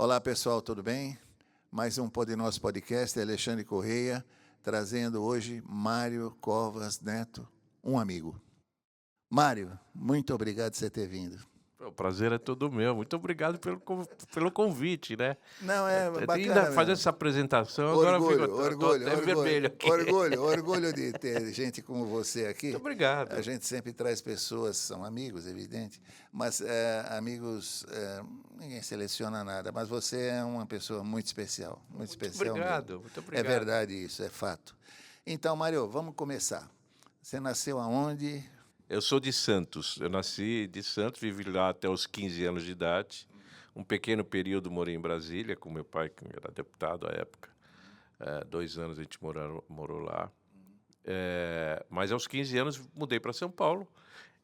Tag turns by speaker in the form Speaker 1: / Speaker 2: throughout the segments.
Speaker 1: Olá, pessoal, tudo bem? Mais um nosso podcast, Alexandre Correia, trazendo hoje Mário Covas Neto, um amigo. Mário, muito obrigado por você ter vindo.
Speaker 2: O prazer é todo meu. Muito obrigado pelo convite, né?
Speaker 1: Não, é bacana
Speaker 2: Ainda fazer
Speaker 1: mesmo.
Speaker 2: essa apresentação, agora eu tô até vermelho aqui.
Speaker 1: Orgulho de ter gente como você aqui.
Speaker 2: Muito obrigado.
Speaker 1: A gente sempre traz pessoas, são amigos, evidente, mas amigos, ninguém seleciona nada, mas você é uma pessoa muito especial, muito especial
Speaker 2: obrigado,
Speaker 1: mesmo.
Speaker 2: muito obrigado.
Speaker 1: É verdade isso, é fato. Então, Mário, vamos começar. Você nasceu aonde?
Speaker 2: Eu sou de Santos. Eu nasci de Santos, vivi lá até os 15 anos de idade. Um pequeno período morei em Brasília com meu pai, que era deputado à época. 2 anos a gente morou lá. Mas aos 15 anos mudei para São Paulo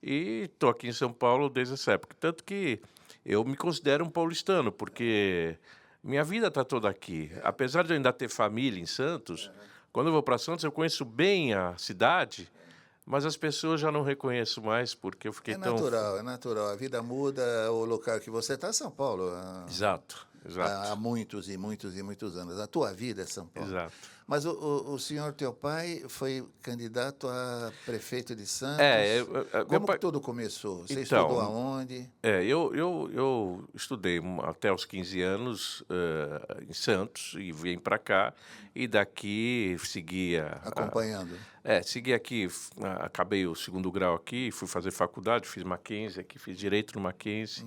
Speaker 2: e estou aqui em São Paulo desde essa época. Tanto que eu me considero um paulistano, porque minha vida está toda aqui. Apesar de eu ainda ter família em Santos, quando eu vou para Santos eu conheço bem a cidade, mas as pessoas já não reconheço mais, porque eu fiquei tão...
Speaker 1: É natural. A vida muda, o local que você está é São Paulo.
Speaker 2: Exato.
Speaker 1: Há muitos e muitos e muitos anos. A tua vida é São Paulo.
Speaker 2: Exato.
Speaker 1: Mas o senhor, teu pai, foi candidato a prefeito de Santos. Como que tudo começou? Você estudou aonde?
Speaker 2: Eu estudei até os 15 anos em Santos e vim para cá. E daqui seguia...
Speaker 1: Acompanhando.
Speaker 2: Segui aqui, acabei o 2º grau aqui, fui fazer faculdade, fiz Mackenzie aqui, fiz Direito no Mackenzie.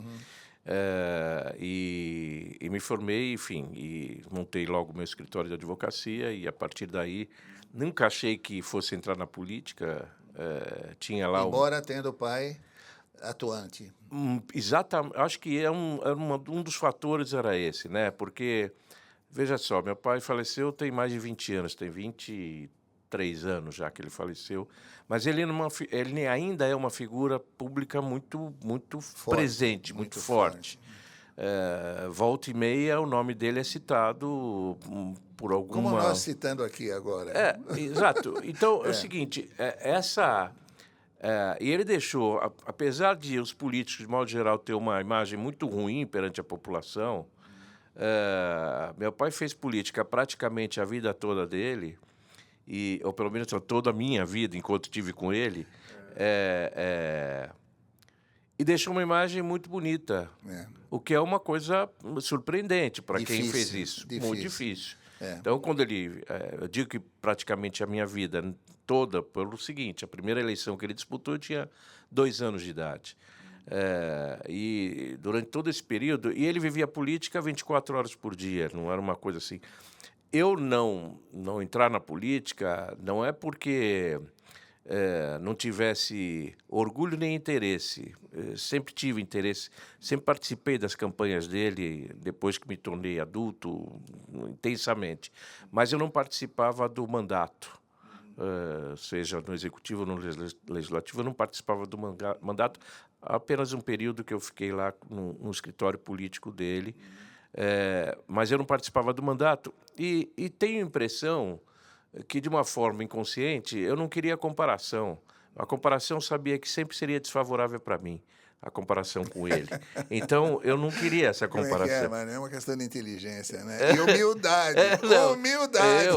Speaker 2: E me formei, enfim, e montei logo meu escritório de advocacia e a partir daí nunca achei que fosse entrar na política. Tinha lá
Speaker 1: Embora tendo pai atuante.
Speaker 2: Exatamente, acho que um dos fatores era esse, né? Porque, veja só, meu pai faleceu tem mais de 20 anos, tem 23 anos já que ele faleceu, mas ele ainda é uma figura pública muito
Speaker 1: forte,
Speaker 2: presente, muito forte. Volta e meia o nome dele é citado por alguma...
Speaker 1: Como nós citando aqui agora.
Speaker 2: Exato. Então, é o seguinte, e ele deixou, apesar de os políticos, de modo geral, ter uma imagem muito ruim perante a população, meu pai fez política praticamente a vida toda dele, ou pelo menos toda a minha vida, enquanto estive com ele, e deixou uma imagem muito bonita, o que é uma coisa surpreendente para quem fez isso. Muito difícil. Então, quando eu digo que praticamente a minha vida toda, pelo seguinte, a primeira eleição que ele disputou eu tinha 2 anos de idade. E durante todo esse período, e ele vivia política 24 horas por dia, não era uma coisa assim. Eu não entrar na política não é porque não tivesse orgulho nem interesse. Sempre tive interesse, sempre participei das campanhas dele, depois que me tornei adulto, intensamente. Mas eu não participava do mandato, seja no executivo ou no legislativo, eu não participava do mandato, apenas um período que eu fiquei lá no escritório político dele, mas eu não participava do mandato. E tenho a impressão que, de uma forma inconsciente, eu não queria comparação. A comparação sabia que sempre seria desfavorável para mim, a comparação com ele. Então, eu não queria essa comparação.
Speaker 1: Mano? É uma questão de inteligência, né? E humildade. Humildade.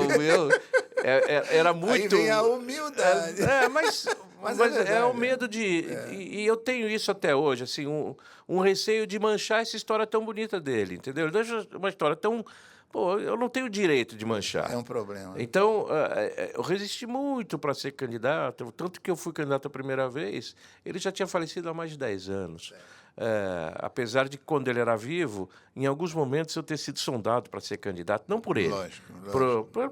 Speaker 2: Era muito...
Speaker 1: Aí vem a humildade.
Speaker 2: Mas é o medo de... E eu tenho isso até hoje, assim, um receio de manchar essa história tão bonita dele, entendeu? Ele deixa uma história tão... Pô, eu não tenho o direito de manchar.
Speaker 1: É um problema.
Speaker 2: Então, eu resisti muito para ser candidato, tanto que eu fui candidato a primeira vez, ele já tinha falecido há mais de 10 anos. Apesar de, quando ele era vivo, em alguns momentos eu ter sido sondado para ser candidato, não por ele,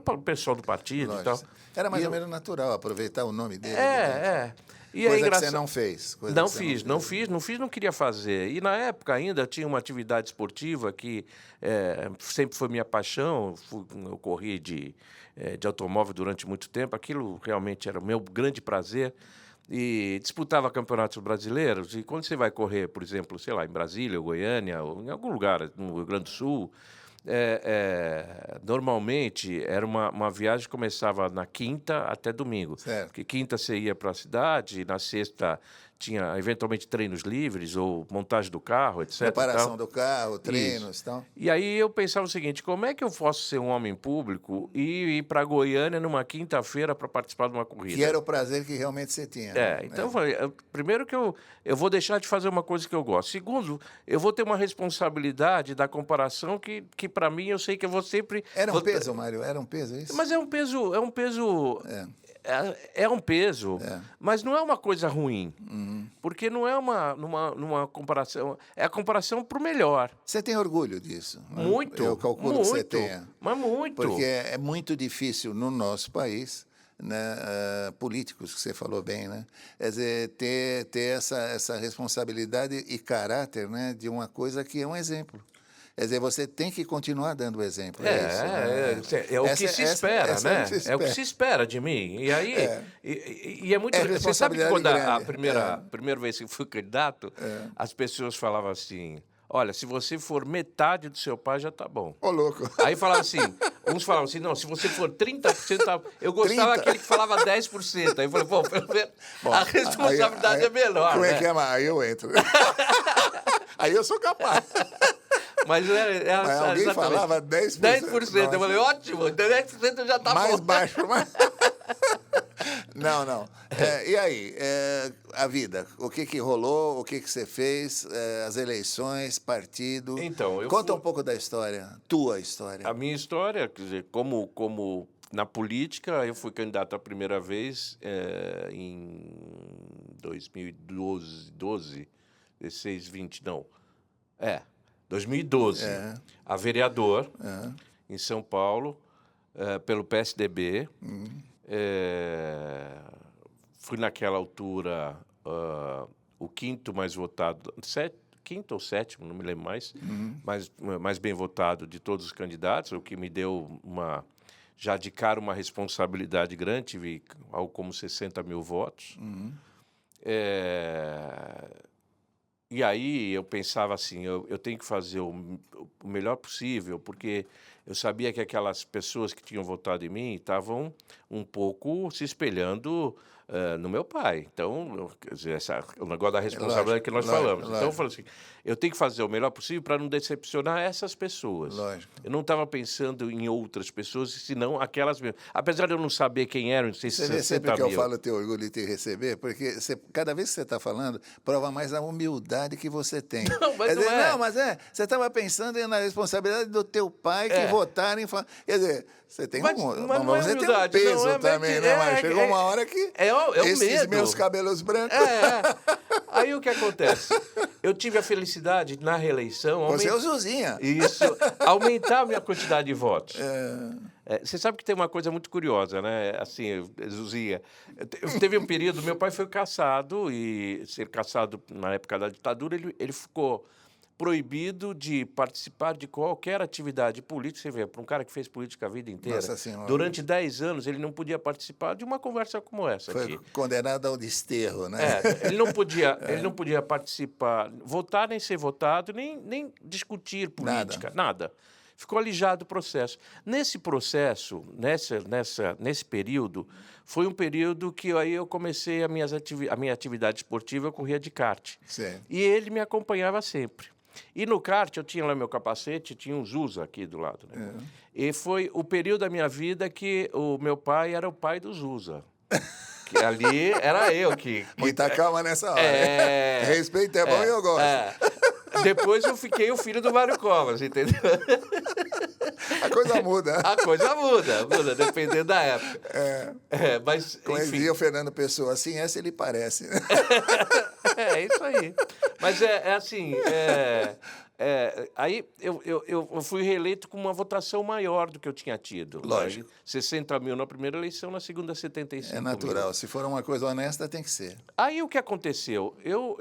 Speaker 2: para o pessoal do partido e tal.
Speaker 1: Era mais ou menos natural aproveitar o nome dele.
Speaker 2: E
Speaker 1: coisa que você não fez.
Speaker 2: Não queria fazer. E, na época, ainda tinha uma atividade esportiva que sempre foi minha paixão. Eu corri de automóvel durante muito tempo. Aquilo realmente era o meu grande prazer. E disputava campeonatos brasileiros. E quando você vai correr, por exemplo, sei lá, em Brasília, ou Goiânia, ou em algum lugar no Rio Grande do Sul, normalmente era uma viagem que começava na quinta até domingo.
Speaker 1: Certo.
Speaker 2: Porque quinta você ia para a cidade, na sexta tinha eventualmente treinos livres ou montagem do carro, etc.
Speaker 1: Preparação do carro, treinos e tal.
Speaker 2: E aí eu pensava o seguinte, como é que eu posso ser um homem público e ir para Goiânia numa quinta-feira para participar de uma corrida?
Speaker 1: Que era o prazer que realmente você tinha.
Speaker 2: Então eu falei, primeiro que eu vou deixar de fazer uma coisa que eu gosto. Segundo, eu vou ter uma responsabilidade da comparação que para mim, eu sei que eu vou sempre...
Speaker 1: Era um peso, Mário? Era um peso isso?
Speaker 2: Mas é um peso... É um peso, mas não é uma coisa ruim, porque não é numa comparação, é a comparação para o melhor.
Speaker 1: Você tem orgulho disso?
Speaker 2: Muito.
Speaker 1: Eu calculo que você tenha.
Speaker 2: Mas muito.
Speaker 1: Porque é muito difícil no nosso país, né, políticos, que você falou bem, né? Quer dizer, ter essa responsabilidade e caráter, né, de uma coisa que é um exemplo. Quer dizer, você tem que continuar dando o exemplo.
Speaker 2: É o que se espera, né? É o que se espera de mim. E aí, e é muito... Você sabe que quando a primeira vez que eu fui candidato, as pessoas falavam assim, olha, se você for metade do seu pai, já tá bom.
Speaker 1: Ô, louco.
Speaker 2: Aí falava assim, uns falavam assim, não, se você for 30%, tá... Eu gostava 30? Daquele que falava 10%. Aí eu falei, pelo menos a responsabilidade é menor.
Speaker 1: Como é que é? Aí eu entro. Aí eu sou capaz.
Speaker 2: Mas
Speaker 1: alguém falava 10%.
Speaker 2: 10%. Eu falei, ótimo, 10% já tá bom.
Speaker 1: Mais baixo, mais... Não. E aí, a vida? O que rolou? O que você fez? As eleições, partido?
Speaker 2: Então,
Speaker 1: Conta um pouco da história, tua história.
Speaker 2: A minha história, quer dizer, como na política, eu fui candidato a primeira vez em 2012, 16, 20, não. 2012, a vereador em São Paulo, pelo PSDB. Fui, naquela altura, o quinto mais votado, quinto ou sétimo, não me lembro mais, mais bem votado de todos os candidatos, o que me deu já de cara uma responsabilidade grande, tive algo como 60 mil votos. E aí eu pensava assim, eu tenho que fazer o melhor possível, porque eu sabia que aquelas pessoas que tinham votado em mim estavam um pouco se espelhando no meu pai. Então, quer dizer, o negócio da responsabilidade que nós falamos. Então, eu falei assim, eu tenho que fazer o melhor possível para não decepcionar essas pessoas.
Speaker 1: Lógico.
Speaker 2: Eu não estava pensando em outras pessoas, senão aquelas mesmas. Apesar de eu não saber quem eram, não sei se 60 mil.
Speaker 1: Você vê sempre que eu falo teu orgulho de te receber, porque cada vez que você está falando, prova mais a humildade que você tem.
Speaker 2: Não, mas
Speaker 1: você estava pensando na responsabilidade do teu pai que votaram em... Quer dizer, você tem vamos dizer, tem um peso também, né? Mas chegou uma hora que esses
Speaker 2: medo.
Speaker 1: Meus cabelos brancos...
Speaker 2: Aí o que acontece? Eu tive a felicidade, na reeleição...
Speaker 1: Você é o Zuzinha.
Speaker 2: Isso, aumentar a minha quantidade de votos. Você sabe que tem uma coisa muito curiosa, né? Assim, Zuzinha, teve um período, meu pai foi cassado, e ser cassado na época da ditadura, ele ficou proibido de participar de qualquer atividade política. Você vê, para um cara que fez política a vida inteira, durante 10 anos, ele não podia participar de uma conversa como essa aqui.
Speaker 1: Foi condenado ao desterro, né?
Speaker 2: Ele não podia participar, votar nem ser votado, nem discutir política, nada. Ficou alijado o processo. Nesse processo, nesse período, foi um período que aí eu comecei a minha atividade esportiva, eu corria de kart.
Speaker 1: Certo.
Speaker 2: E ele me acompanhava sempre. E no kart, eu tinha lá meu capacete, tinha um Zusa aqui do lado. Né? E foi o período da minha vida que o meu pai era o pai do Zusa. Que ali era eu que...
Speaker 1: Muita calma nessa hora. Respeito é bom e eu gosto.
Speaker 2: Depois eu fiquei o filho do Mário Covas, entendeu?
Speaker 1: A coisa muda.
Speaker 2: A coisa muda, dependendo da época. Mas,
Speaker 1: como
Speaker 2: enfim.
Speaker 1: dizia o Fernando Pessoa, assim ele parece.
Speaker 2: Isso aí. Mas assim, aí eu fui reeleito com uma votação maior do que eu tinha tido.
Speaker 1: Lógico.
Speaker 2: 60 mil na primeira eleição, na segunda 75
Speaker 1: É natural.
Speaker 2: mil.
Speaker 1: Se for uma coisa honesta, tem que ser.
Speaker 2: Aí o que aconteceu? Eu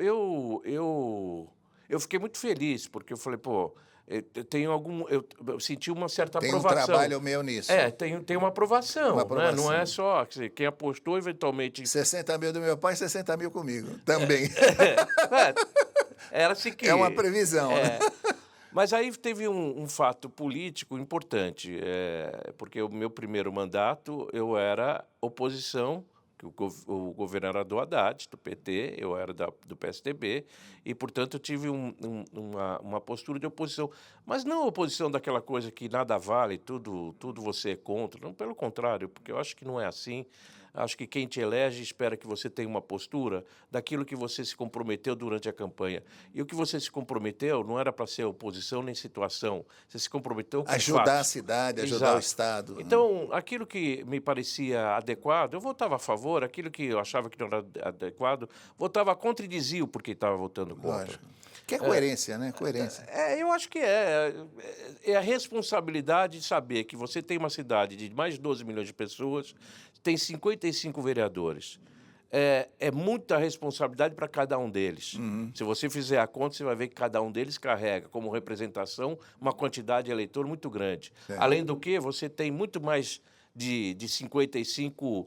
Speaker 2: fiquei muito feliz, porque eu falei, eu senti uma certa aprovação.
Speaker 1: Tem um trabalho meu nisso.
Speaker 2: Tem uma aprovação. Né? Não é só, quer dizer, quem apostou eventualmente...
Speaker 1: 60 mil do meu pai, 60 mil comigo, também.
Speaker 2: Era assim que...
Speaker 1: É uma previsão. Né?
Speaker 2: Mas aí teve um fato político importante, porque o meu primeiro mandato eu era oposição que o governo era do Haddad, do PT, eu era do PSDB, e, portanto, eu tive uma postura de oposição. Mas não oposição daquela coisa que nada vale, tudo você é contra. Não, pelo contrário, porque eu acho que não é assim. Acho que quem te elege espera que você tenha uma postura daquilo que você se comprometeu durante a campanha. E o que você se comprometeu não era para ser oposição nem situação. Você se comprometeu com
Speaker 1: ajudar
Speaker 2: fatos.
Speaker 1: a cidade, ajudar o Estado.
Speaker 2: Então, aquilo que me parecia adequado, eu votava a favor. Aquilo que eu achava que não era adequado, votava contra e dizia o porquê estava votando contra.
Speaker 1: Lógico. Que é coerência, né? Coerência.
Speaker 2: Eu acho que é a responsabilidade de saber que você tem uma cidade de mais de 12 milhões de pessoas, tem 55 vereadores. É muita responsabilidade para cada um deles. Se você fizer a conta, você vai ver que cada um deles carrega como representação uma quantidade de eleitor muito grande. Além do que, você tem muito mais de 55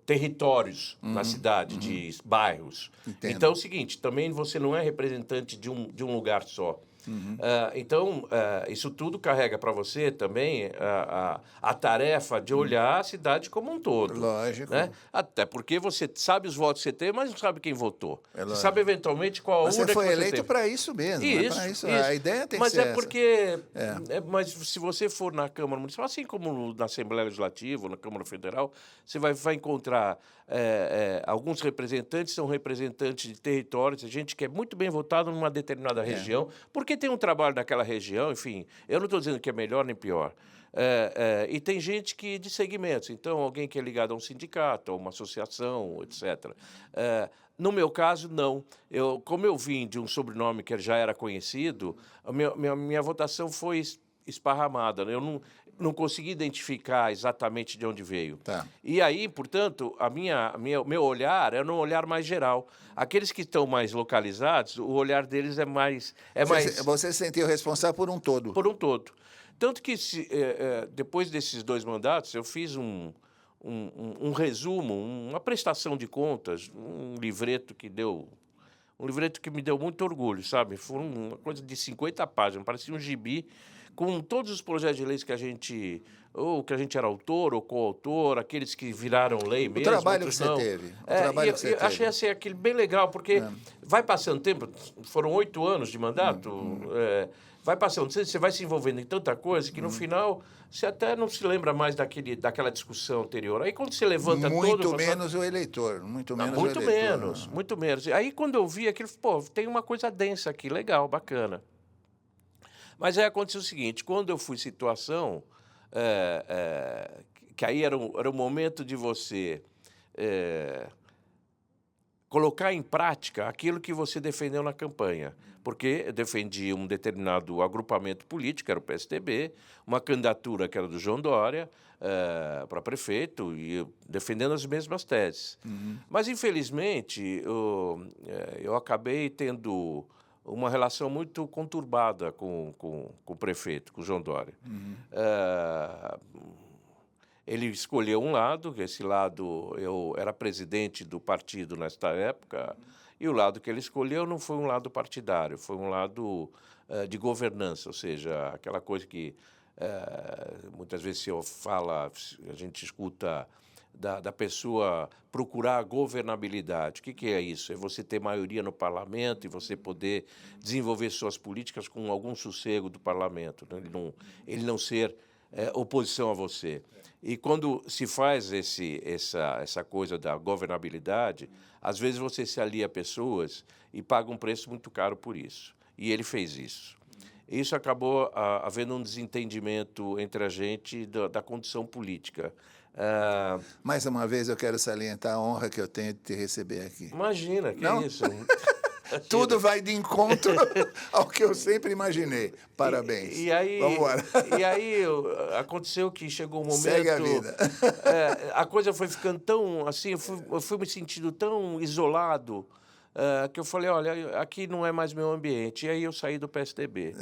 Speaker 2: territórios na cidade, de bairros.
Speaker 1: Entendo.
Speaker 2: Então é o seguinte, também você não é representante de um lugar só. Então, isso tudo carrega para você também a tarefa de olhar a cidade como um todo.
Speaker 1: Lógico.
Speaker 2: Né? Até porque você sabe os votos que você tem, mas não sabe quem votou. Você sabe, eventualmente, qual a urna que você
Speaker 1: foi eleito para isso mesmo.
Speaker 2: Isso.
Speaker 1: A ideia tem que ser essa.
Speaker 2: Porque... mas se você for na Câmara Municipal, assim como na Assembleia Legislativa, na Câmara Federal, você vai encontrar alguns representantes, são representantes de territórios, gente que é muito bem votado numa determinada região, porque tem um trabalho naquela região, enfim, eu não estou dizendo que é melhor nem pior. E tem gente de segmentos, então alguém que é ligado a um sindicato, a uma associação, etc. No meu caso, não. Como eu vim de um sobrenome que já era conhecido, a minha votação foi esparramada. Eu não consegui identificar exatamente de onde veio.
Speaker 1: Tá.
Speaker 2: E aí, portanto, meu olhar é um olhar mais geral. Aqueles que estão mais localizados, o olhar deles é mais...
Speaker 1: Você se sentiu responsável por um todo.
Speaker 2: Por um todo. Tanto que, depois desses 2 mandatos, eu fiz um resumo, uma prestação de contas, um livreto que me deu muito orgulho, sabe? Foi uma coisa de 50 páginas, parecia um gibi, com todos os projetos de leis que a gente era autor ou coautor, aqueles que viraram lei mesmo.
Speaker 1: O trabalho que você teve.
Speaker 2: Eu achei assim, aquele bem legal, porque vai passando tempo, foram 8 anos de mandato, vai passando, você vai se envolvendo em tanta coisa que no final você até não se lembra mais daquela discussão anterior. Aí quando você levanta
Speaker 1: muito menos o eleitor, muito
Speaker 2: menos. Aí quando eu vi aquilo, tem uma coisa densa aqui, legal, bacana. Mas aí aconteceu o seguinte, quando eu fui situação, que aí era o momento de você colocar em prática aquilo que você defendeu na campanha. Porque eu defendi um determinado agrupamento político, era o PSDB, uma candidatura que era do João Dória para prefeito, e defendendo as mesmas teses. Mas, infelizmente, eu acabei tendo uma relação muito conturbada com o prefeito, com o João Dória. Ele escolheu um lado, esse lado, eu era presidente do partido nesta época, e o lado que ele escolheu não foi um lado partidário, foi um lado de governança, ou seja, aquela coisa que muitas vezes a gente escuta da pessoa procurar a governabilidade. O que é isso? É você ter maioria no parlamento e você poder desenvolver suas políticas com algum sossego do parlamento, né? Ele não ser oposição a você. E quando se faz essa coisa da governabilidade, às vezes você se alia a pessoas e paga um preço muito caro por isso. E ele fez isso. Isso acabou havendo um desentendimento entre a gente da condição política.
Speaker 1: Mais uma vez eu quero salientar a honra que eu tenho de te receber aqui.
Speaker 2: Imagina, que
Speaker 1: Não?
Speaker 2: isso.
Speaker 1: Tudo vai de encontro ao que eu sempre imaginei. Parabéns.
Speaker 2: E aí,
Speaker 1: vamos embora.
Speaker 2: E aí aconteceu que chegou um momento...
Speaker 1: Segue a vida.
Speaker 2: A coisa foi ficando tão assim, eu fui me sentindo tão isolado, que eu falei, olha, aqui não é mais meu ambiente. E aí eu saí do PSDB,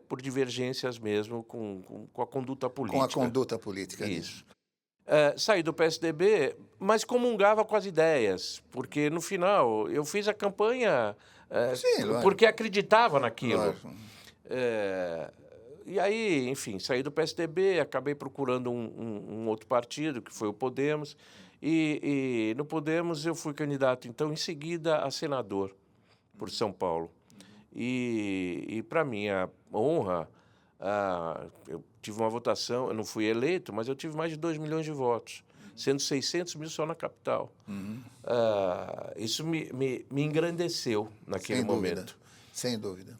Speaker 2: por divergências mesmo com a conduta política.
Speaker 1: Com a conduta política.
Speaker 2: Isso. Saí do PSDB, mas comungava com as ideias, porque, no final, eu fiz a campanha porque acreditava naquilo. E aí, enfim, saí do PSDB, acabei procurando um outro partido, que foi o Podemos, e no Podemos eu fui candidato, então, em seguida, a senador por São Paulo. E para minha honra, eu tive uma votação, eu não fui eleito, mas eu tive mais de 2 milhões de votos, sendo 600 mil só na capital. Isso me engrandeceu naquele momento.
Speaker 1: Sem dúvida.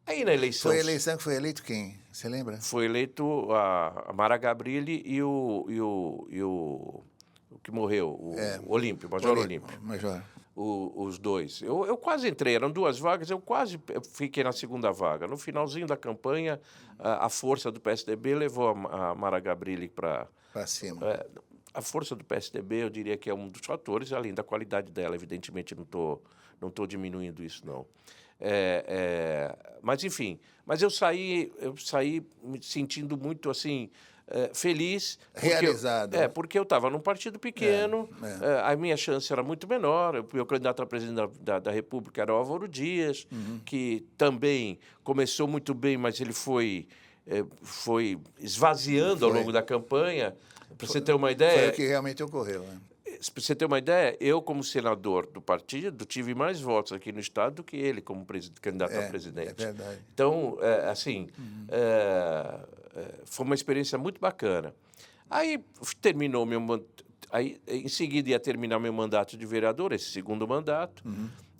Speaker 2: Aí na eleição...
Speaker 1: Foi a eleição que foi eleito quem? Você lembra?
Speaker 2: Foi eleito a Mara Gabrilli e o que morreu, o Olímpio, Major Olímpio.
Speaker 1: Major.
Speaker 2: Os dois. Eu quase entrei, eram 2 vagas, eu fiquei na segunda vaga. No finalzinho da campanha, a força do PSDB levou a Mara Gabrilli para
Speaker 1: cima.
Speaker 2: A força do PSDB, eu diria que é um dos fatores, além da qualidade dela, evidentemente não tô diminuindo isso, não. Mas, enfim, eu saí me sentindo muito, assim, feliz.
Speaker 1: Realizado.
Speaker 2: Porque eu estava num partido pequeno, a minha chance era muito menor. O meu candidato a presidente da República era o Álvaro Dias, que também começou muito bem, mas ele foi esvaziando ao longo da campanha. Para você ter uma ideia...
Speaker 1: Foi o que realmente ocorreu, né?
Speaker 2: Para você ter uma ideia, eu, como senador do partido, tive mais votos aqui no Estado do que ele, como candidato a presidente.
Speaker 1: É verdade.
Speaker 2: Então, foi uma experiência muito bacana. Aí terminou aí, em seguida, ia terminar meu mandato de vereador, esse segundo mandato,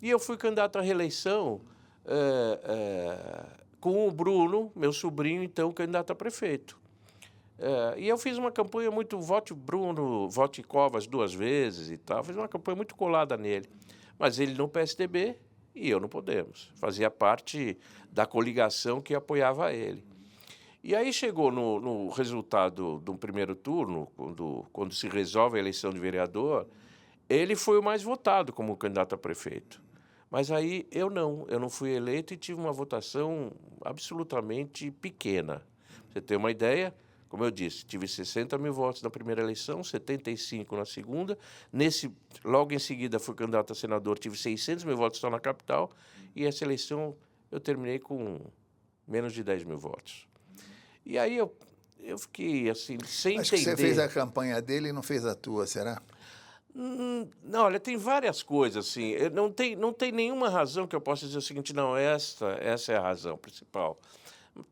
Speaker 2: e eu fui candidato à reeleição com o Bruno, meu sobrinho, então, candidato a prefeito. E eu fiz uma campanha muito... Vote Bruno, vote Covas 2 vezes e tal. Fiz uma campanha muito colada nele. Mas ele no PSDB e eu no Podemos. Fazia parte da coligação que apoiava ele. E aí chegou no resultado do primeiro turno, quando se resolve a eleição de vereador, ele foi o mais votado como candidato a prefeito. Mas aí eu não fui eleito e tive uma votação absolutamente pequena. Pra você ter uma ideia... Como eu disse, tive 60 mil votos na primeira eleição, 75 na segunda. Logo em seguida, fui candidato a senador, tive 600 mil votos só na capital. E essa eleição eu terminei com menos de 10 mil votos. E aí eu fiquei assim, sem entender...
Speaker 1: Acho que você fez a campanha dele e não fez a tua, será?
Speaker 2: Não, olha, tem várias coisas, assim. Não tem nenhuma razão que eu possa dizer o seguinte, não, essa é a razão principal.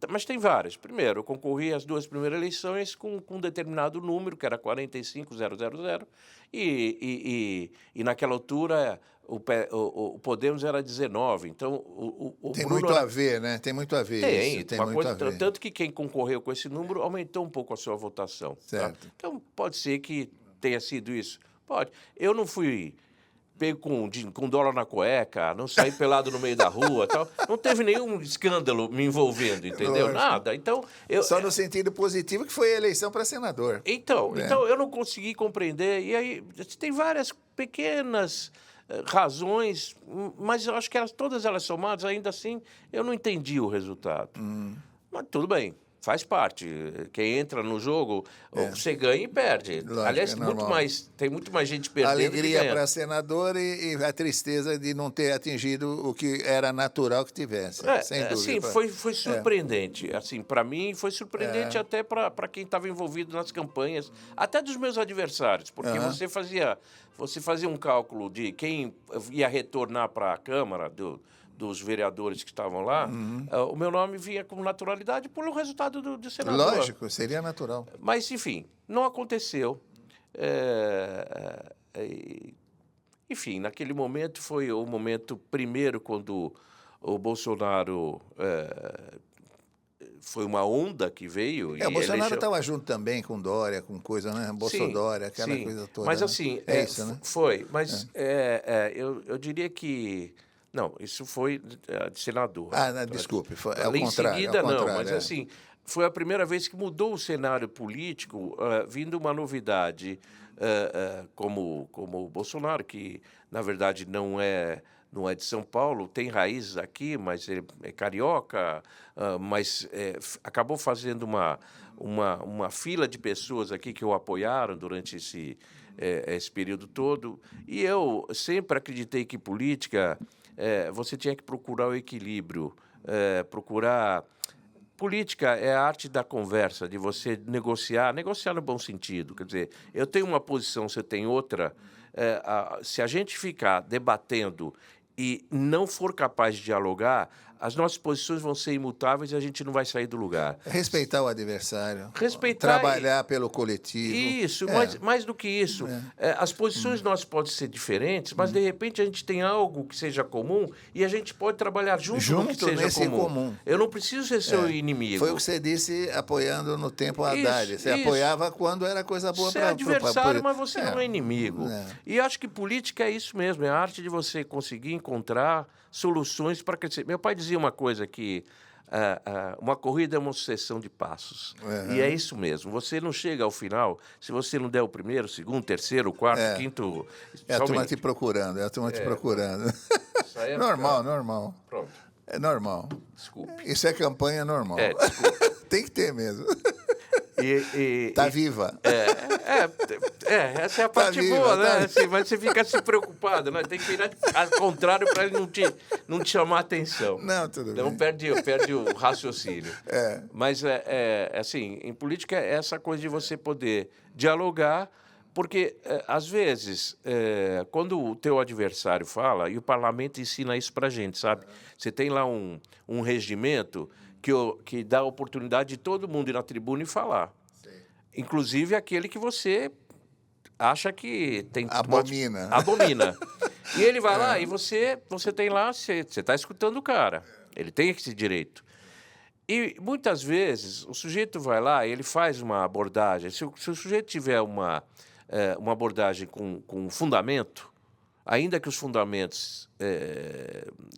Speaker 2: Mas tem várias. Primeiro, eu concorri às 2 primeiras eleições com um determinado número, que era 45.000, e naquela altura o Podemos era 19. Então,
Speaker 1: tem muito a ver, né? Tem muito a ver isso.
Speaker 2: Tem muito a ver. Tanto que quem concorreu com esse número aumentou um pouco a sua votação.
Speaker 1: Certo.
Speaker 2: Tá? Então, pode ser que tenha sido isso. Pode. Eu não fui... pego com dólar na cueca, não saí pelado no meio da rua, tal. Não teve nenhum escândalo me envolvendo, entendeu? Lógico. Nada. Então,
Speaker 1: só no sentido positivo que foi a eleição para senador.
Speaker 2: Então eu não consegui compreender. E aí tem várias pequenas razões, mas eu acho que todas elas somadas, ainda assim, eu não entendi o resultado. Mas tudo bem. Faz parte. Quem entra no jogo, você ganha e perde. Lógico, aliás, tem muito mais gente perdendo.
Speaker 1: A alegria para senador e a tristeza de não ter atingido o que era natural que tivesse. Sem dúvida.
Speaker 2: Sim, foi surpreendente. Assim, para mim, foi surpreendente até para quem estava envolvido nas campanhas, até dos meus adversários, porque você fazia um cálculo de quem ia retornar para a Câmara dos vereadores que estavam lá, o meu nome vinha com naturalidade pelo resultado do senador.
Speaker 1: Lógico, seria natural.
Speaker 2: Mas, enfim, não aconteceu. Enfim, naquele momento foi o momento primeiro quando o Bolsonaro... foi uma onda que veio.
Speaker 1: O Bolsonaro estava junto também com Dória, com coisa, né? Bolsodória, aquela coisa toda.
Speaker 2: Mas, assim,
Speaker 1: isso, né?
Speaker 2: Foi. Mas eu diria que... Não, isso foi de senador.
Speaker 1: Desculpe, foi
Speaker 2: ao contrário. Em seguida, não, mas assim, foi a primeira vez que mudou o cenário político, vindo uma novidade como o Bolsonaro, que, na verdade, não é de São Paulo, tem raízes aqui, mas é carioca, mas acabou fazendo uma fila de pessoas aqui que o apoiaram durante esse período todo. E eu sempre acreditei que política... você tinha que procurar o equilíbrio, procurar política é a arte da conversa, de você negociar no bom sentido. Quer dizer, eu tenho uma posição, você tem outra. Se a gente ficar debatendo e não for capaz de dialogar, as nossas posições vão ser imutáveis e a gente não vai sair do lugar.
Speaker 1: Respeitar o adversário.
Speaker 2: Respeitar
Speaker 1: trabalhar pelo coletivo.
Speaker 2: Isso, mais do que isso. As posições nossas podem ser diferentes, mas, de repente, a gente tem algo que seja comum e a gente pode trabalhar junto no que seja comum. Eu não preciso ser seu inimigo.
Speaker 1: Foi o que você disse apoiando no tempo Haddad. Você apoiava quando era coisa boa para...
Speaker 2: Você é adversário, mas você não é inimigo. E acho que política é isso mesmo, é a arte de você conseguir encontrar soluções para crescer. Meu pai dizia uma coisa que uma corrida é uma sucessão de passos. E é isso mesmo. Você não chega ao final se você não der o primeiro, segundo, terceiro, quarto, quinto...
Speaker 1: É a turma te procurando, Isso aí é normal.
Speaker 2: Pronto.
Speaker 1: É normal.
Speaker 2: Desculpe.
Speaker 1: Isso é campanha normal.
Speaker 2: Desculpe.
Speaker 1: Tem que ter mesmo. Tá viva.
Speaker 2: Essa é a parte boa, né? Assim, mas você fica se preocupado, né? Tem que virar ao contrário para ele não te chamar a atenção.
Speaker 1: Não, tudo bem.
Speaker 2: Então perde o raciocínio. Mas, assim, em política é essa coisa de você poder dialogar, porque, às vezes, quando o teu adversário fala, e o parlamento ensina isso para a gente, sabe? Você tem lá um regimento que dá a oportunidade de todo mundo ir na tribuna e falar. Sim. Inclusive aquele que você acha que tem...
Speaker 1: Abomina.
Speaker 2: Abomina. E ele vai lá e você tem lá, você está escutando o cara. Ele tem esse direito. E, muitas vezes, o sujeito vai lá e ele faz uma abordagem. Se o sujeito tiver uma abordagem com fundamento, ainda que os fundamentos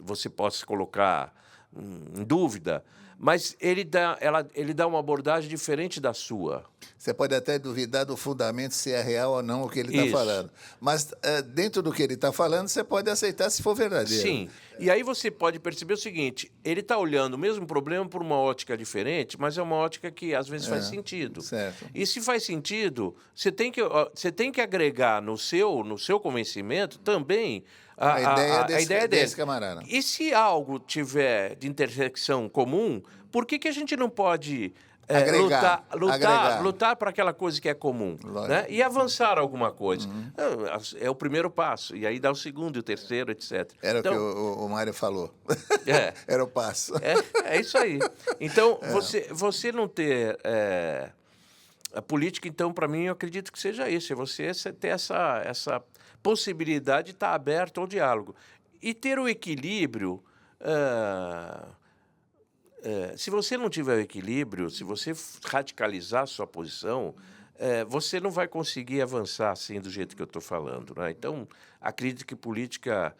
Speaker 2: você possa colocar em dúvida, mas ele dá uma abordagem diferente da sua.
Speaker 1: Você pode até duvidar do fundamento se é real ou não o que ele está falando. Mas, dentro do que ele está falando, você pode aceitar se for verdadeiro.
Speaker 2: Sim. E aí você pode perceber o seguinte, ele está olhando o mesmo problema por uma ótica diferente, mas é uma ótica que, às vezes, faz sentido.
Speaker 1: Certo.
Speaker 2: E, se faz sentido, você tem que agregar no seu convencimento também a ideia desse
Speaker 1: camarada.
Speaker 2: E se algo tiver de intersecção comum, por que a gente não pode lutar para aquela coisa que é comum, né? E avançar alguma coisa? É o primeiro passo, e aí dá o segundo e o terceiro, etc.
Speaker 1: Era então, o que o Mário falou. Era o passo.
Speaker 2: É isso aí. Então, você não ter... a política, então, para mim, eu acredito que seja isso. É você ter essa possibilidade de estar aberto ao diálogo. E ter o equilíbrio... se você não tiver o equilíbrio, se você radicalizar a sua posição, você não vai conseguir avançar assim do jeito que eu estou falando, né? Então, acredito que política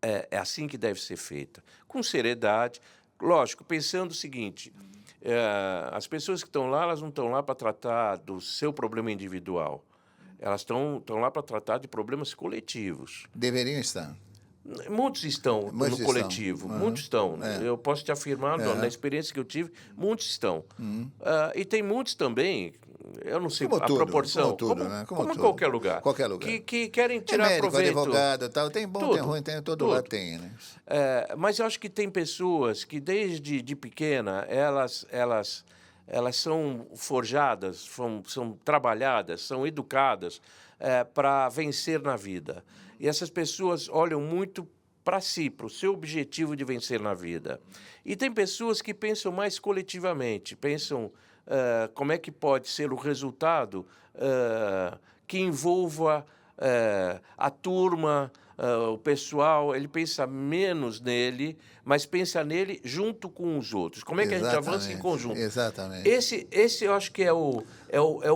Speaker 2: é assim que deve ser feita, com seriedade. Lógico, pensando o seguinte, as pessoas que estão lá, elas não estão lá para tratar do seu problema individual. Elas estão lá para tratar de problemas coletivos.
Speaker 1: Deveriam estar.
Speaker 2: Muitos estão no coletivo, muitos estão. Eu posso te afirmar, na experiência que eu tive, muitos estão. E tem muitos também, eu não sei a proporção, como em qualquer lugar. Que querem tirar
Speaker 1: médico,
Speaker 2: proveito.
Speaker 1: Advogado, tal. Tem bom, tem ruim, todo lado tem, né?
Speaker 2: Mas eu acho que tem pessoas que, desde de pequena, elas são forjadas, são trabalhadas, são educadas para vencer na vida. E essas pessoas olham muito para si, para o seu objetivo de vencer na vida. E tem pessoas que pensam mais coletivamente, pensam como é que pode ser o resultado que envolva a turma, o pessoal. Ele pensa menos nele, mas pensa nele junto com os outros. Como é que a gente avança em conjunto?
Speaker 1: Exatamente.
Speaker 2: Esse eu acho que é o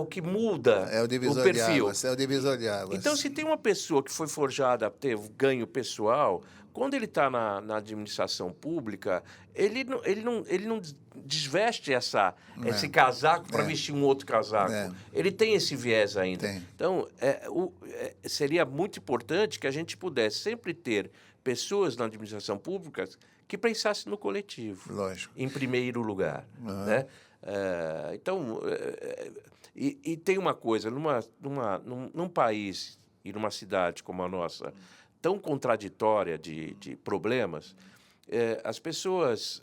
Speaker 2: que muda o perfil.
Speaker 1: É o divisor de águas.
Speaker 2: Então, se tem uma pessoa que foi forjada a ter ganho pessoal, quando ele está na administração pública, ele não desveste esse casaco para vestir um outro casaco. Ele tem esse viés ainda. Então, seria muito importante que a gente pudesse sempre ter pessoas na administração pública que pensassem no coletivo.
Speaker 1: Lógico.
Speaker 2: Em primeiro lugar. Né? Então, e tem uma coisa, num país e numa cidade como a nossa, tão contraditória de problemas, as pessoas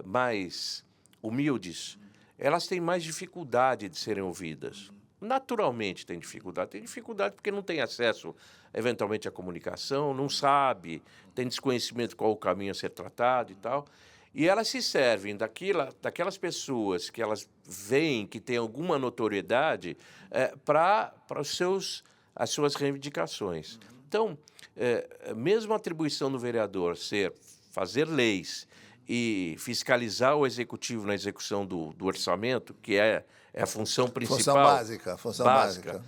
Speaker 2: mais humildes, elas têm mais dificuldade de serem ouvidas. Naturalmente tem dificuldade. Tem dificuldade porque não tem acesso, eventualmente, à comunicação, não sabe, tem desconhecimento qual o caminho a ser tratado e tal. E elas se servem daquelas pessoas que elas veem que têm alguma notoriedade para as suas reivindicações. Então, mesmo a atribuição do vereador ser fazer leis e fiscalizar o executivo na execução do orçamento, que é a função principal.
Speaker 1: Função básica.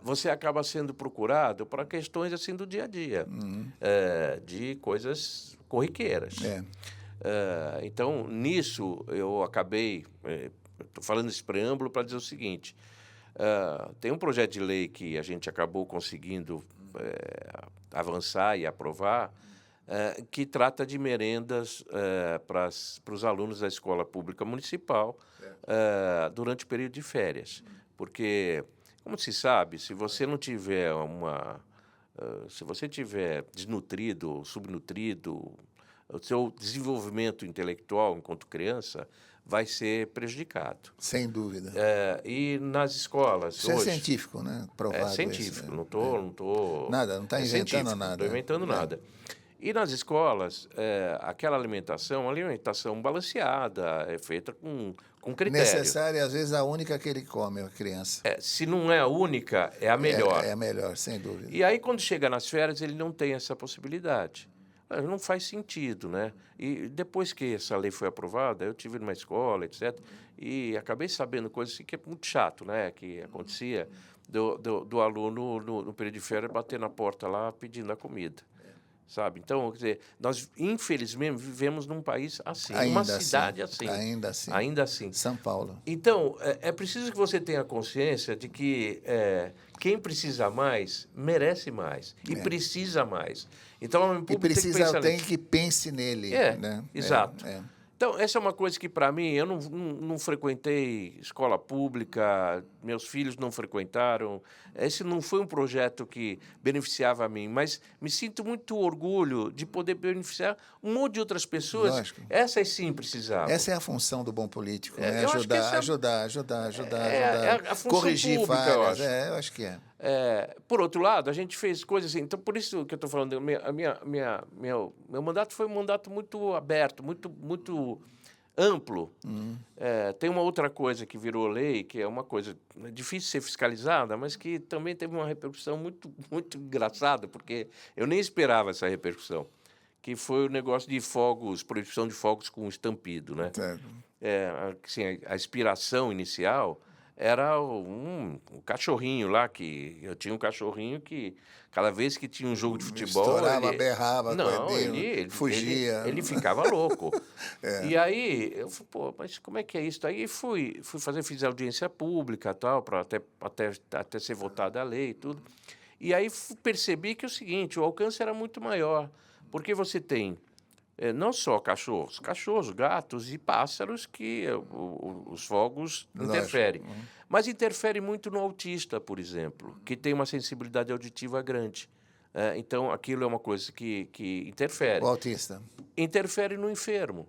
Speaker 2: Você acaba sendo procurado para questões assim do dia a dia, de coisas corriqueiras. Então, nisso, eu acabei... Estou falando esse preâmbulo para dizer o seguinte. Tem um projeto de lei que a gente acabou conseguindo avançar e aprovar, que trata de merendas para os alunos da escola pública municipal durante o período de férias. Porque, como se sabe, se você não tiver se você tiver desnutrido, subnutrido, o seu desenvolvimento intelectual enquanto criança vai ser prejudicado.
Speaker 1: Sem dúvida.
Speaker 2: E nas escolas
Speaker 1: isso hoje... é científico, né? Provado.
Speaker 2: É científico.
Speaker 1: Isso,
Speaker 2: não estou...
Speaker 1: Nada, não está inventando nada.
Speaker 2: Não estou inventando nada. E nas escolas, aquela alimentação balanceada, é feita com critério.
Speaker 1: Necessária, e às vezes a única que ele come, a criança.
Speaker 2: Se não é a única, é a melhor.
Speaker 1: É a melhor, sem dúvida.
Speaker 2: E aí, quando chega nas férias, ele não tem essa possibilidade. Não faz sentido, né? E depois que essa lei foi aprovada, eu tive numa escola, etc., e acabei sabendo coisas assim que é muito chato, né? Que acontecia do aluno, no período de férias, bater na porta lá pedindo a comida. Sabe? Então, quer dizer, nós, infelizmente, vivemos num país assim, uma cidade assim.
Speaker 1: Ainda assim. São Paulo.
Speaker 2: Então, é preciso que você tenha consciência de que quem precisa mais, merece mais. E precisa mais. Então, o público
Speaker 1: tem que pense nele. Né?
Speaker 2: Exato. Então, essa é uma coisa que, para mim, eu não frequentei escola pública, meus filhos não frequentaram. Esse não foi um projeto que beneficiava a mim, mas me sinto muito orgulho de poder beneficiar um monte de outras pessoas.
Speaker 1: Lógico.
Speaker 2: Essas sim precisavam.
Speaker 1: Essa é a função do bom político, né? Ajudar.
Speaker 2: A função
Speaker 1: corrigir
Speaker 2: pública,
Speaker 1: falhas.
Speaker 2: eu acho.
Speaker 1: Eu acho que
Speaker 2: por outro lado, a gente fez coisas assim. Então, por isso que eu estou falando, meu mandato foi um mandato muito aberto, muito amplo. Tem uma outra coisa que virou lei, que é uma coisa difícil de ser fiscalizada, mas que também teve uma repercussão muito, muito engraçada, porque eu nem esperava essa repercussão, que foi o negócio de fogos, proibição de fogos com estampido, né? Assim, a inspiração inicial era um cachorrinho lá, que eu tinha um cachorrinho que, cada vez que tinha um jogo de futebol...
Speaker 1: Estourava, berrava,
Speaker 2: ele
Speaker 1: fugia.
Speaker 2: Ele ficava louco. E aí, eu falei, pô, mas como é que é isso? Aí fiz audiência pública, tal, para até ser votada a lei e tudo. E aí percebi que é o seguinte, o alcance era muito maior, porque você tem... não só cachorros, gatos e pássaros que os fogos interferem. Mas interfere muito no autista, por exemplo, que tem uma sensibilidade auditiva grande. Então, aquilo é uma coisa que interfere.
Speaker 1: O autista.
Speaker 2: Interfere no enfermo,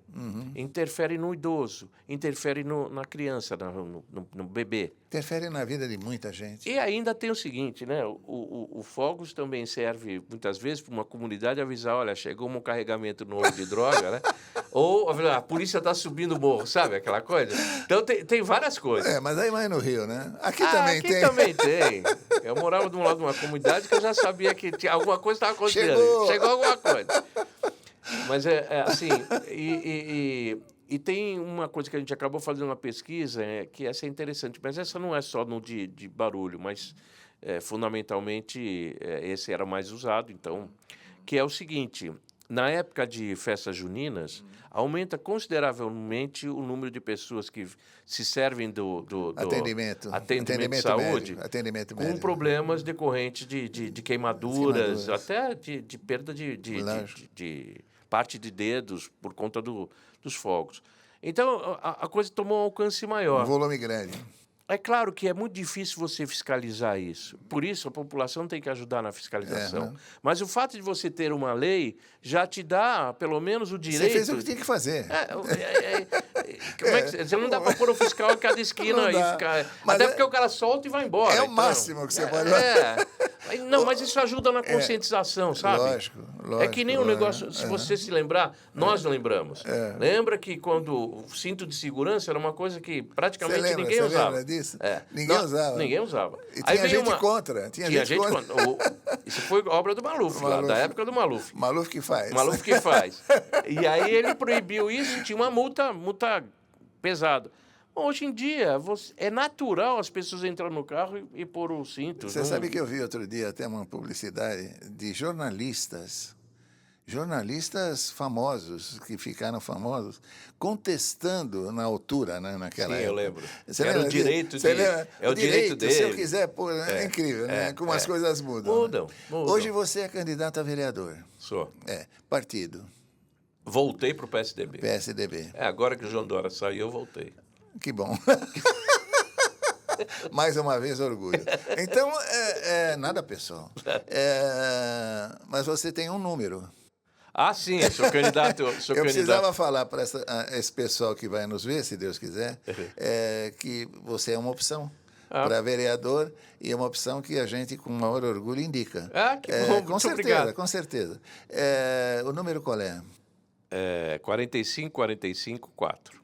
Speaker 2: interfere no idoso, interfere na criança, no bebê.
Speaker 1: Interfere na vida de muita gente.
Speaker 2: E ainda tem o seguinte, né? O Fogos também serve, muitas vezes, para uma comunidade avisar, olha, chegou um carregamento novo de droga, né? Ou a polícia está subindo o morro, sabe? Aquela coisa. Então, tem várias coisas.
Speaker 1: Mas aí mais no Rio, né? Aqui também tem.
Speaker 2: Aqui também tem. Eu morava de um lado de uma comunidade que eu já sabia que alguma coisa estava acontecendo. Chegou alguma coisa. Mas assim, e tem uma coisa que a gente acabou fazendo uma pesquisa, que essa é interessante, mas essa não é só no de barulho, mas fundamentalmente esse era mais usado, então, que é o seguinte, na época de festas juninas, aumenta consideravelmente o número de pessoas que se servem do atendimento de saúde com problemas decorrentes de queimaduras, até de perda de parte de dedos por conta dos fogos. Então, a coisa tomou um alcance maior.
Speaker 1: Um volume grande.
Speaker 2: É claro que é muito difícil você fiscalizar isso. Por isso, a população tem que ajudar na fiscalização. Mas o fato de você ter uma lei já te dá, pelo menos, o direito...
Speaker 1: Você fez o que tinha que fazer.
Speaker 2: Você não dá para pôr o fiscal em cada esquina e ficar... Até porque o cara solta e vai embora.
Speaker 1: É o máximo que você pode...
Speaker 2: Não, mas isso ajuda na conscientização, sabe?
Speaker 1: Lógico.
Speaker 2: É que nem um negócio, se você se lembrar, nós lembramos. Lembra que quando o cinto de segurança era uma coisa que praticamente ninguém usava.
Speaker 1: Você lembra disso? Ninguém usava.
Speaker 2: Ninguém usava.
Speaker 1: E tinha gente contra. Tinha gente contra.
Speaker 2: Isso foi obra do Maluf, lá, da época do Maluf.
Speaker 1: Maluf que faz.
Speaker 2: Maluf que faz. E aí ele proibiu isso e tinha uma multa pesada. Hoje em dia, é natural as pessoas entrarem no carro e pôr o cinto.
Speaker 1: Você sabe que eu vi outro dia até uma publicidade de jornalistas famosos, que ficaram famosos, contestando na altura, né, naquela época.
Speaker 2: Eu lembro.
Speaker 1: Era
Speaker 2: o direito
Speaker 1: o
Speaker 2: direito dele.
Speaker 1: Se eu quiser pôr, é incrível, né? Como as coisas mudam.
Speaker 2: Mudam.
Speaker 1: Hoje você é candidato a vereador.
Speaker 2: Sou.
Speaker 1: Partido.
Speaker 2: Voltei para o PSDB.
Speaker 1: PSDB.
Speaker 2: Agora que o João Dória saiu, eu voltei.
Speaker 1: Que bom. Mais uma vez, orgulho. Então, nada pessoal. Mas você tem um número.
Speaker 2: Sim, sou candidato.
Speaker 1: Eu precisava falar para esse pessoal que vai nos ver, se Deus quiser, que você é uma opção para vereador e é uma opção que a gente, com maior orgulho, indica.
Speaker 2: Que bom,
Speaker 1: com certeza,
Speaker 2: obrigado.
Speaker 1: Com certeza. O número qual é?
Speaker 2: 45-45-4.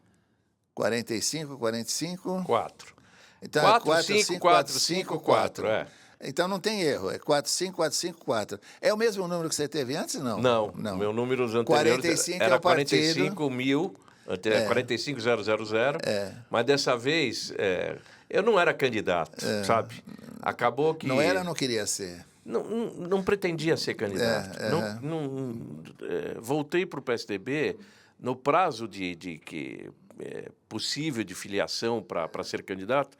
Speaker 1: 45-45...
Speaker 2: 4.
Speaker 1: Então,
Speaker 2: 4-5-4-5-4.
Speaker 1: Então não tem erro, é 45-4-5-4. É o mesmo número que você teve antes, não?
Speaker 2: Não. Meu número anterior
Speaker 1: 45
Speaker 2: era
Speaker 1: é o partido.
Speaker 2: 45.000, 45.000, mas dessa vez eu não era candidato, sabe? Acabou que...
Speaker 1: Não era ou não queria ser?
Speaker 2: Não pretendia ser candidato. Voltei para o PSDB no prazo de possível de filiação para ser candidato,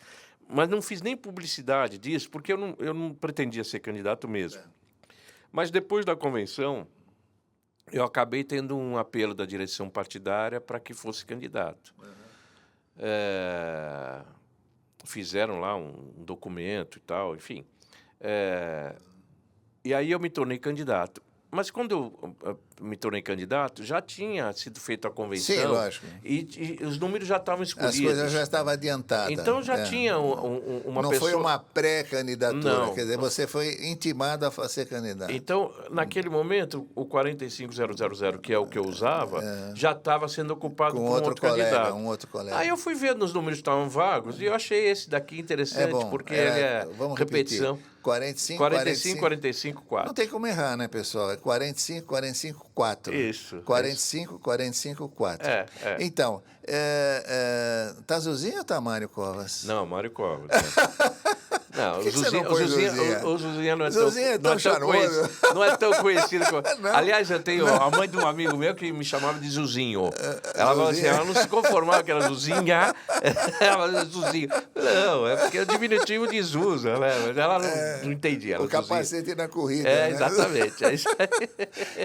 Speaker 2: mas não fiz nem publicidade disso, porque eu não pretendia ser candidato mesmo. Mas depois da convenção, eu acabei tendo um apelo da direção partidária para que fosse candidato. Fizeram lá um documento e tal, enfim. E aí eu me tornei candidato. Mas quando eu me tornei candidato, já tinha sido feita a convenção.
Speaker 1: Sim, lógico.
Speaker 2: E os números já estavam escolhidos.
Speaker 1: As coisas já estavam adiantadas.
Speaker 2: Então já tinha uma
Speaker 1: não
Speaker 2: pessoa...
Speaker 1: Não foi uma pré-candidatura,
Speaker 2: não,
Speaker 1: quer dizer, você foi intimado a ser candidato.
Speaker 2: Então, naquele momento, o 45000, que é o que eu usava, já estava sendo ocupado por um outro candidato.
Speaker 1: Um outro colega.
Speaker 2: Aí eu fui vendo os números que estavam vagos e eu achei esse daqui interessante, porque ele é repetição. 45, 4.
Speaker 1: Não tem como errar, né, pessoal? É 45, 4.
Speaker 2: Isso.
Speaker 1: 45, 4. Então, tá Zuzinha ou tá Mário Covas?
Speaker 2: Não, Mário Covas. Não,
Speaker 1: o
Speaker 2: Zuzinha não é
Speaker 1: não
Speaker 2: é tão conhecido. Aliás, eu tenho a mãe de um amigo meu que me chamava de Zuzinho. Ela falou assim, ela não se conformava que era Zuzinha, ela falava Zuzinho. Não, é porque é o diminutivo de Zuza, né? Mas ela não entendia.
Speaker 1: O capacete na corrida. Né?
Speaker 2: Exatamente. É isso aí.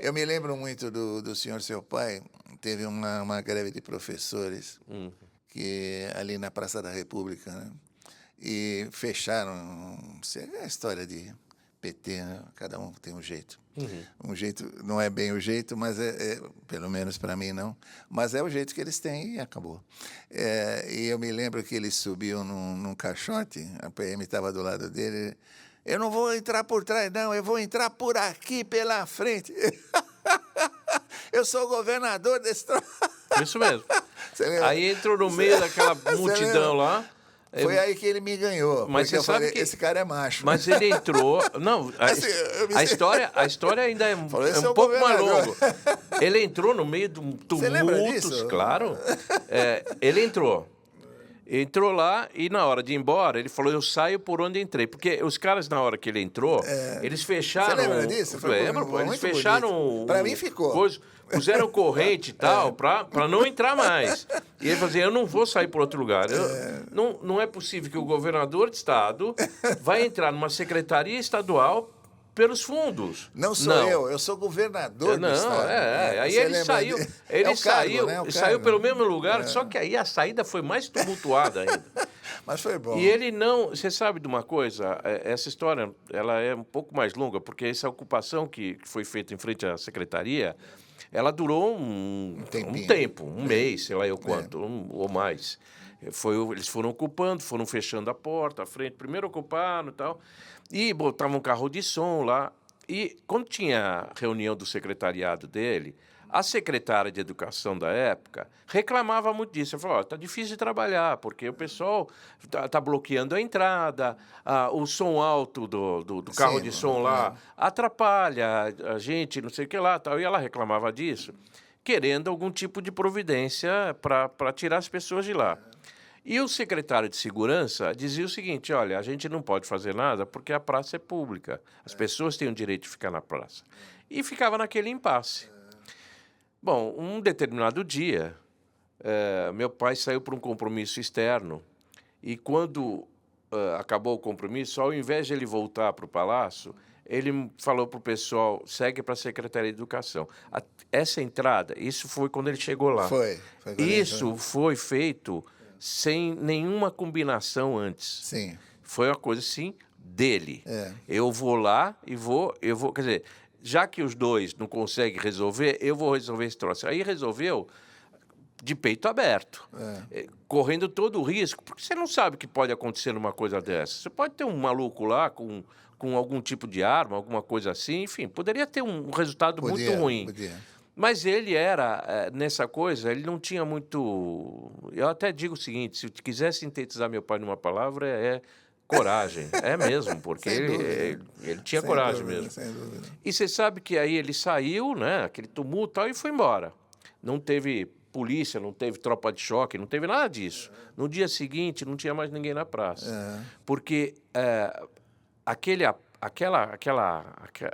Speaker 1: Eu me lembro muito do senhor, seu pai, teve uma greve de professores que ali na Praça da República, né? E fecharam, é a história de PT, né? Cada um tem um jeito. Um jeito, não é bem o jeito, mas pelo menos para mim não, mas é o jeito que eles têm e acabou. E eu me lembro que eles subiam num caixote, a PM estava do lado dele, eu não vou entrar por trás não, eu vou entrar por aqui pela frente. Eu sou o governador desse...
Speaker 2: Isso mesmo. Aí entrou no meio daquela multidão lá.
Speaker 1: Foi aí que ele me ganhou,
Speaker 2: mas
Speaker 1: porque
Speaker 2: você sabe
Speaker 1: que esse cara é macho.
Speaker 2: Mas ele entrou... Não, a história ainda é um pouco mais longa. Ele entrou no meio de um tumulto, claro. Ele entrou lá e na hora de ir embora, ele falou, eu saio por onde entrei. Porque os caras, na hora que ele entrou, eles fecharam...
Speaker 1: Você lembra disso?
Speaker 2: Lembro, eles fecharam...
Speaker 1: Para mim ficou.
Speaker 2: Puseram corrente e tal, para não entrar mais. E ele falou assim, eu não vou sair por outro lugar. Não é possível que o governador de estado vai entrar numa secretaria estadual pelos fundos.
Speaker 1: Não sou eu sou governador do estado.
Speaker 2: Aí ele saiu, saiu pelo mesmo lugar, só que aí a saída foi mais tumultuada ainda.
Speaker 1: Mas foi bom.
Speaker 2: E ele não... Você sabe de uma coisa? Essa história ela é um pouco mais longa, porque essa ocupação que foi feita em frente à secretaria, ela durou um tempo, um mês, sei lá eu quanto, ou mais. Eles foram ocupando, foram fechando a porta, a frente. Primeiro ocuparam e tal. E botavam um carro de som lá. E quando tinha reunião do secretariado dele, a secretária de Educação da época reclamava muito disso. Ela falou, está difícil de trabalhar, porque o pessoal tá bloqueando a entrada, o som alto do carro de som lá atrapalha a gente, não sei o que lá. Tal. E ela reclamava disso, querendo algum tipo de providência para tirar as pessoas de lá. E o secretário de Segurança dizia o seguinte, olha, a gente não pode fazer nada porque a praça é pública, as pessoas têm o direito de ficar na praça. E ficava naquele impasse. Bom, um determinado dia, meu pai saiu para um compromisso externo e quando acabou o compromisso, ao invés de ele voltar para o palácio, ele falou para o pessoal, segue para a Secretaria de Educação. Essa entrada, isso foi quando ele chegou lá. Isso foi feito sem nenhuma combinação antes.
Speaker 1: Sim.
Speaker 2: Foi uma coisa, assim, dele. Eu vou lá e vou... Quer dizer, já que os dois não conseguem resolver, eu vou resolver esse troço. Aí resolveu de peito aberto, correndo todo o risco, porque você não sabe o que pode acontecer numa coisa dessa. Você pode ter um maluco lá com algum tipo de arma, alguma coisa assim, enfim, poderia ter um resultado muito ruim. Mas ele era, nessa coisa, ele não tinha muito... Eu até digo o seguinte, se eu quiser sintetizar meu pai numa palavra, é coragem. É mesmo, porque ele tinha coragem mesmo.
Speaker 1: Sem dúvida.
Speaker 2: E você sabe que aí ele saiu, né, aquele tumulto, e foi embora. Não teve polícia, não teve tropa de choque, não teve nada disso. No dia seguinte, não tinha mais ninguém na praça. Porque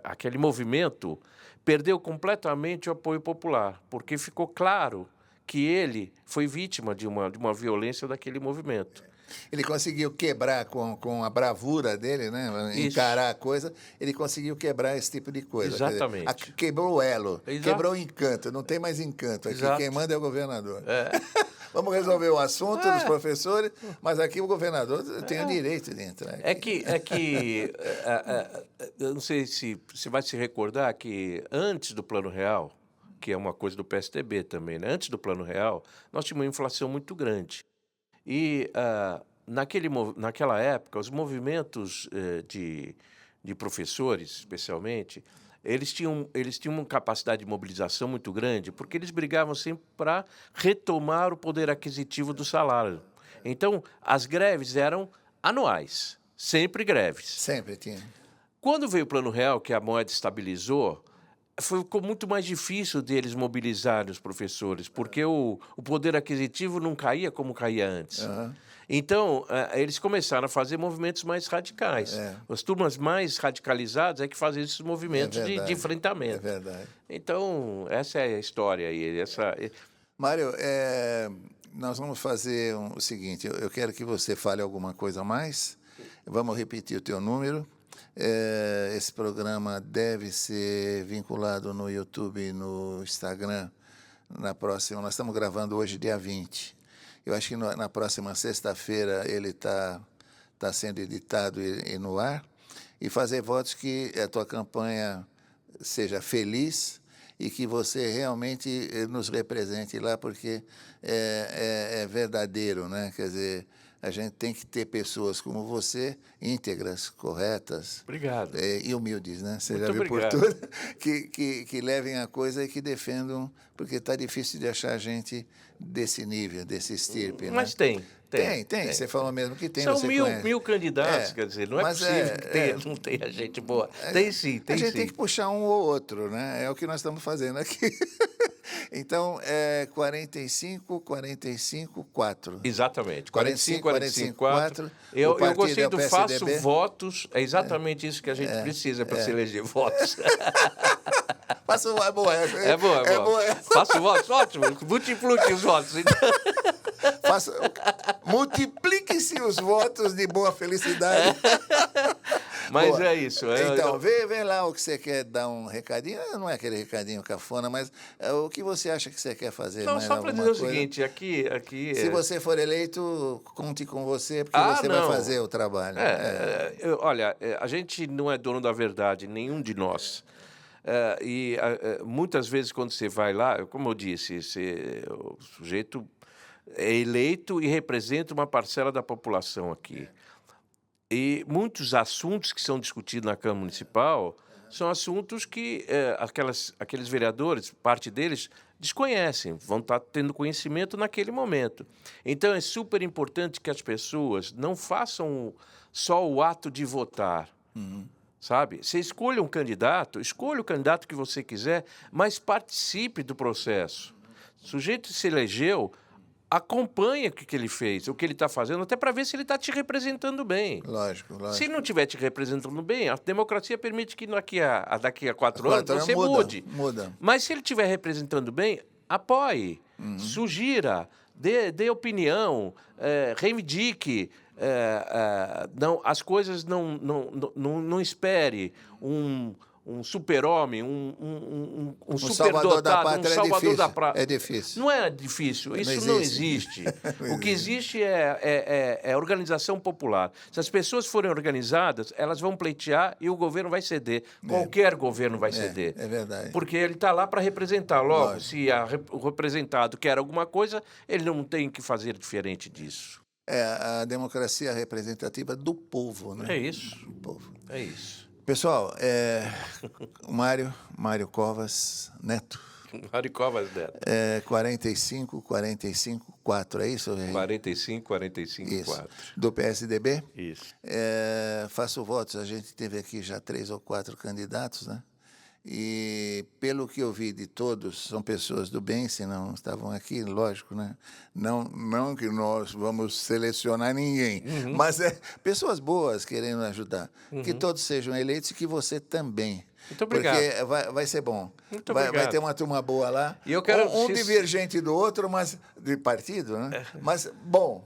Speaker 2: aquele movimento perdeu completamente o apoio popular, porque ficou claro que ele foi vítima de uma violência daquele movimento.
Speaker 1: Ele conseguiu quebrar com a bravura dele, né? Encarar a coisa, ele conseguiu quebrar esse tipo de coisa.
Speaker 2: Exatamente.
Speaker 1: Quer dizer, quebrou o elo, quebrou o encanto, não tem mais encanto. Aqui quem manda é o governador. Vamos resolver o assunto dos professores, mas aqui o governador tem o direito de entrar.
Speaker 2: Eu não sei se você vai se recordar que antes do Plano Real, que é uma coisa do PSDB também, né? Antes do Plano Real, nós tínhamos uma inflação muito grande. E, naquela época, os movimentos de professores, especialmente, eles tinham uma capacidade de mobilização muito grande, porque eles brigavam sempre para retomar o poder aquisitivo do salário. Então, as greves eram anuais, sempre greves.
Speaker 1: Sempre tinha.
Speaker 2: Quando veio o Plano Real, que a moeda estabilizou, ficou muito mais difícil deles mobilizarem os professores, porque o poder aquisitivo não caía como caía antes. Então, eles começaram a fazer movimentos mais radicais. As turmas mais radicalizadas é que fazem esses movimentos de enfrentamento.
Speaker 1: É verdade.
Speaker 2: Então, essa é a história aí.
Speaker 1: Mário, nós vamos fazer o seguinte, eu quero que você fale alguma coisa a mais, vamos repetir o teu número. Esse programa deve ser vinculado no YouTube e no Instagram na próxima. Nós estamos gravando hoje, dia 20. Eu acho que na próxima sexta-feira ele está sendo editado e no ar. E fazer votos que a tua campanha seja feliz e que você realmente nos represente lá, porque é verdadeiro, né? Quer dizer, a gente tem que ter pessoas como você, íntegras, corretas.
Speaker 2: Obrigado.
Speaker 1: E humildes, né? Você
Speaker 2: muito
Speaker 1: já viu
Speaker 2: obrigado.
Speaker 1: por tudo? Que levem a coisa e que defendam, porque está difícil de achar gente desse nível, desse estirpe.
Speaker 2: Mas
Speaker 1: né?
Speaker 2: Tem.
Speaker 1: Você falou mesmo que tem.
Speaker 2: São
Speaker 1: você
Speaker 2: 1000 candidatos, quer dizer, não é possível que não tenha gente boa. Tem sim, tem sim.
Speaker 1: A gente tem que puxar um ou outro, né? É o que nós estamos fazendo aqui. Então, 45, 45, 4.
Speaker 2: Exatamente, 45, 45, 4. Eu gostei do faço votos, é exatamente isso que a gente precisa para se eleger votos.
Speaker 1: É boa essa.
Speaker 2: É boa. Faço votos, ótimo, multiplique os votos.
Speaker 1: Multiplique-se os votos de boa felicidade.
Speaker 2: Mas boa. É isso.
Speaker 1: Então, vê lá o que você quer dar um recadinho. Não é aquele recadinho cafona, mas o que você acha que você quer fazer?
Speaker 2: Não, só para dizer o seguinte, aqui...
Speaker 1: Se você for eleito, conte com você, porque você vai fazer o trabalho.
Speaker 2: Olha, a gente não é dono da verdade, nenhum de nós. Muitas vezes, quando você vai lá, como eu disse, o sujeito é eleito e representa uma parcela da população aqui. E muitos assuntos que são discutidos na Câmara Municipal são assuntos que aqueles vereadores, parte deles, desconhecem, vão estar tendo conhecimento naquele momento. Então, é super importante que as pessoas não façam só o ato de votar, sabe? Você escolha um candidato, escolha o candidato que você quiser, mas participe do processo. O sujeito se elegeu, acompanha o que ele fez, o que ele está fazendo, até para ver se ele está te representando bem.
Speaker 1: Lógico.
Speaker 2: Se ele não estiver te representando bem, a democracia permite que daqui a 4 anos você mude. Mas se ele estiver representando bem, apoie, sugira, dê opinião, reivindique. As coisas não espere um super-homem, um
Speaker 1: salvador da pátria.
Speaker 2: Um salvador da pátria.
Speaker 1: É difícil.
Speaker 2: Não é difícil, isso não existe. O que existe é organização popular. Se as pessoas forem organizadas, elas vão pleitear e o governo vai ceder. Qualquer governo vai ceder.
Speaker 1: É verdade.
Speaker 2: Porque ele está lá para representar. Logo, se o representado quer alguma coisa, ele não tem que fazer diferente disso.
Speaker 1: A democracia representativa do povo, né?
Speaker 2: É isso.
Speaker 1: Do povo.
Speaker 2: É isso.
Speaker 1: Pessoal, o Mário Covas Neto.
Speaker 2: Mário Covas Neto.
Speaker 1: 45-45-4, é isso?
Speaker 2: 45-45-4.
Speaker 1: Do PSDB?
Speaker 2: Isso.
Speaker 1: Faço votos, a gente teve aqui já 3 ou 4 candidatos, né? E, pelo que eu vi de todos, são pessoas do bem, se não estavam aqui, lógico, né? Não que nós vamos selecionar ninguém, mas pessoas boas querendo ajudar. Que todos sejam eleitos e que você também.
Speaker 2: Muito obrigado.
Speaker 1: Porque vai ser bom.
Speaker 2: Muito obrigado.
Speaker 1: Vai ter uma turma boa lá.
Speaker 2: E eu quero
Speaker 1: divergente do outro, mas de partido, né? Mas bom.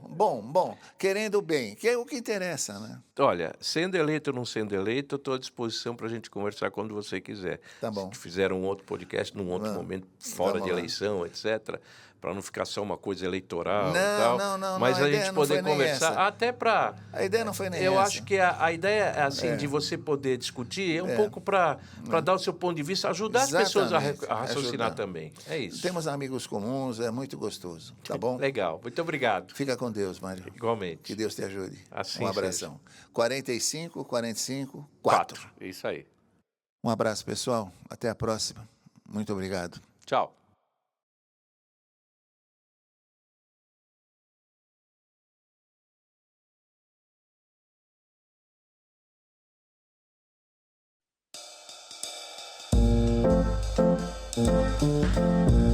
Speaker 1: Querendo o bem, que é o que interessa, né?
Speaker 2: Olha, sendo eleito ou não sendo eleito, eu estou à disposição para a gente conversar quando você quiser.
Speaker 1: Tá bom.
Speaker 2: Se fizer um outro podcast num outro momento, fora de eleição, etc., para não ficar só uma coisa eleitoral e tal.
Speaker 1: Não.
Speaker 2: Mas a gente poder conversar, até para...
Speaker 1: A ideia não foi nem
Speaker 2: eu
Speaker 1: essa.
Speaker 2: acho que a ideia, assim, de você poder discutir é um pouco para dar o seu ponto de vista, ajudar as pessoas a raciocinar também. É isso.
Speaker 1: Temos amigos comuns, é muito gostoso. Tá bom?
Speaker 2: Legal. Muito obrigado.
Speaker 1: Fica com Deus, Mário.
Speaker 2: Igualmente.
Speaker 1: Que Deus te ajude.
Speaker 2: Assim
Speaker 1: um abração. 45-45-4.
Speaker 2: Isso aí.
Speaker 1: Um abraço, pessoal. Até a próxima. Muito obrigado.
Speaker 2: Tchau.
Speaker 1: Música